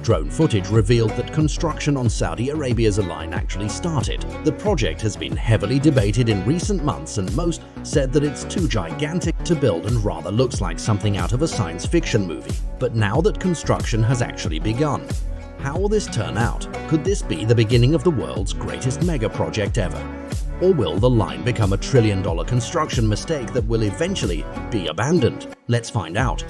Drone footage revealed that construction on Saudi Arabia's line actually started. The project has been heavily debated in recent months, and most said that it's too gigantic to build and rather looks like something out of a science fiction movie. But now that construction has actually begun, how will this turn out? Could this be the beginning of the world's greatest mega project ever? Or will the line become a trillion-dollar construction mistake that will eventually be abandoned? Let's find out.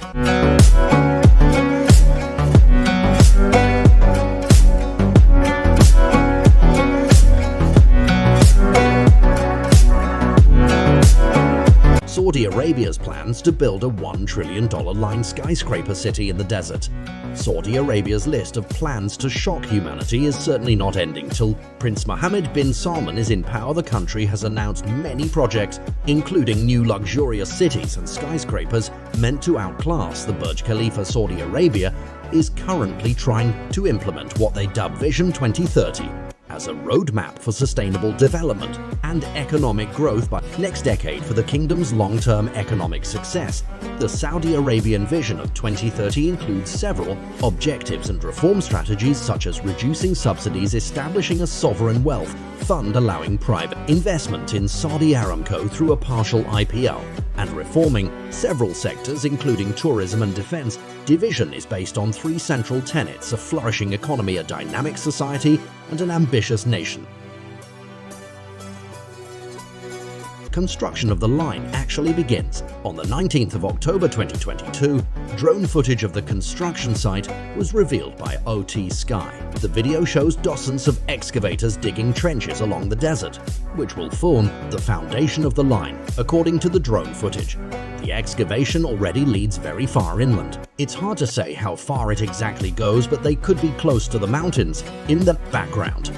Saudi Arabia's plans to build a $1 trillion line skyscraper city in the desert. Saudi Arabia's list of plans to shock humanity is certainly not ending. Till Prince Mohammed bin Salman is in power, the country has announced many projects, including new luxurious cities and skyscrapers meant to outclass the Burj Khalifa. Saudi Arabia is currently trying to implement what they dub Vision 2030 as a roadmap for sustainable development and economic growth by next decade. For the kingdom's long-term economic success, the Saudi Arabian Vision of 2030 includes several objectives and reform strategies, such as reducing subsidies, establishing a sovereign wealth fund allowing private investment in Saudi Aramco through a partial IPO, and reforming several sectors including tourism and defense. Division is based on three central tenets: a flourishing economy, a dynamic society, and an ambitious nation. Construction of the line actually begins. On the 19th of October 2022, drone footage of the construction site was revealed by OT Sky. The video shows dozens of excavators digging trenches along the desert, which will form the foundation of the line. According to the drone footage, the excavation already leads very far inland. It's hard to say how far it exactly goes, but they could be close to the mountains in the background.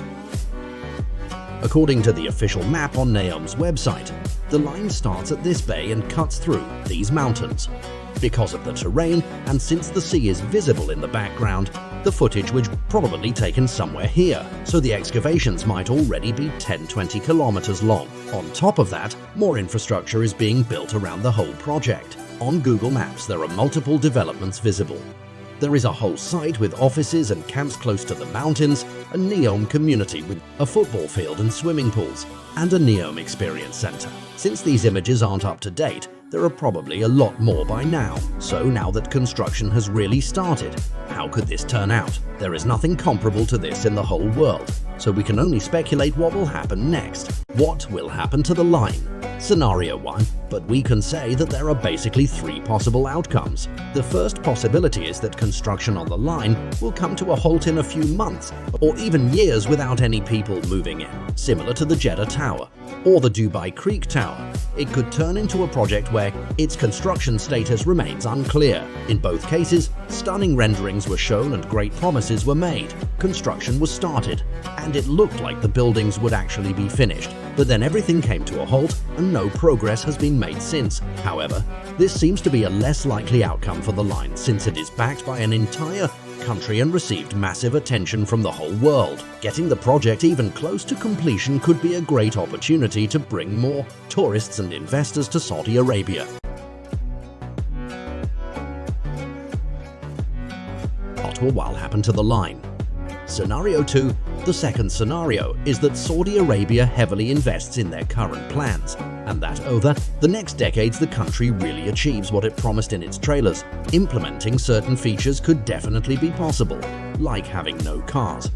According to the official map on Neom's website, the line starts at this bay and cuts through these mountains. Because of the terrain, and since the sea is visible in the background, the footage was probably taken somewhere here, so the excavations might already be 10-20 kilometers long. On top of that, more infrastructure is being built around the whole project. On Google Maps, there are multiple developments visible. There is a whole site with offices and camps close to the mountains, a neom community with a football field and swimming pools, and a neom experience center. Since these images aren't up to date, there are probably a lot more by now. So now that construction has really started, how could this turn out? There is nothing comparable to this in the whole world, so we can only speculate what will happen next. What will happen to the line? Scenario 1, but we can say that there are basically three possible outcomes. The first possibility is that construction on the line will come to a halt in a few months or even years without any people moving in, similar to the Jeddah Tower or the Dubai Creek Tower. It could turn into a project where its construction status remains unclear. In both cases, stunning renderings were shown and great promises were made. Construction was started, and it looked like the buildings would actually be finished. But then everything came to a halt and no progress has been made since. However, this seems to be a less likely outcome for the line, since it is backed by an entire country and received massive attention from the whole world. Getting the project even close to completion could be a great opportunity to bring more tourists and investors to Saudi Arabia. What will happen to the line? Scenario 2. The second scenario is that Saudi Arabia heavily invests in their current plans, and that over the next decades the country really achieves what it promised in its trailers. Implementing certain features could definitely be possible, like having no cars,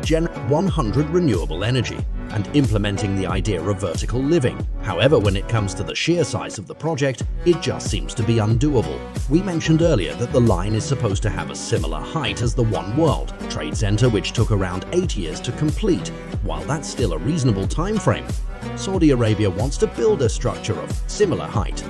generate 100 renewable energy, and implementing the idea of vertical living. However, when it comes to the sheer size of the project, it just seems to be undoable. We mentioned earlier that the line is supposed to have a similar height as the One World Trade Center, which took around 8 years to complete. While that's still a reasonable time frame, Saudi Arabia wants to build a structure of similar height,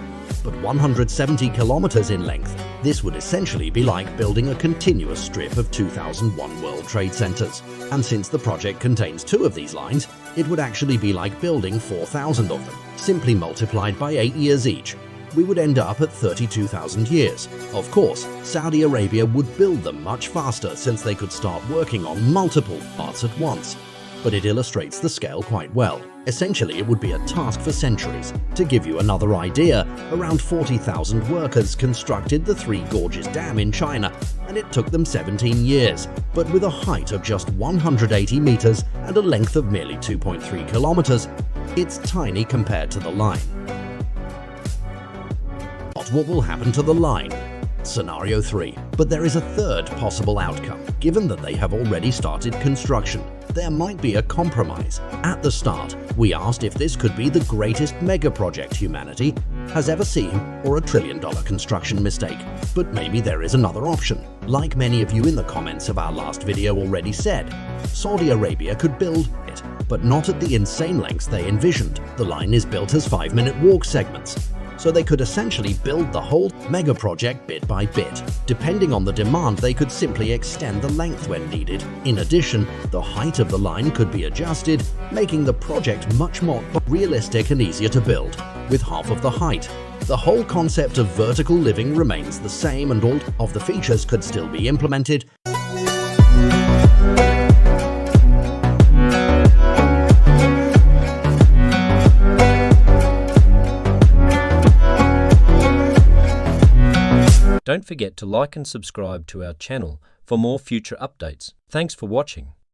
but 170 kilometers in length. This would essentially be like building a continuous strip of 2001 World Trade Centers. And since the project contains 2 of these lines, it would actually be like building 4,000 of them, simply multiplied by 8 years each. We would end up at 32,000 years. Of course, Saudi Arabia would build them much faster since they could start working on multiple parts at once. But it illustrates the scale quite well. Essentially, it would be a task for centuries. To give you another idea, around 40,000 workers constructed the Three Gorges Dam in China, and and it took them 17 years, but with a height of just 180 meters and a length of merely 2.3 kilometers, it's tiny compared to the line. What will happen to the line? Scenario 3. But there is a third possible outcome. Given that they have already started construction, there might be a compromise. At the start, we asked if this could be the greatest mega project humanity has ever seen or a trillion-dollar construction mistake. But maybe there is another option. Like many of you in the comments of our last video already said, Saudi Arabia could build it, but not at the insane lengths they envisioned. The line is built as 5-minute walk segments, so they could essentially build the whole mega project bit by bit. Depending on the demand, they could simply extend the length when needed. In addition, the height of the line could be adjusted, making the project much more realistic and easier to build, with half of the height. The whole concept of vertical living remains the same, and all of the features could still be implemented. Don't forget to like and subscribe to our channel for more future updates. Thanks for watching.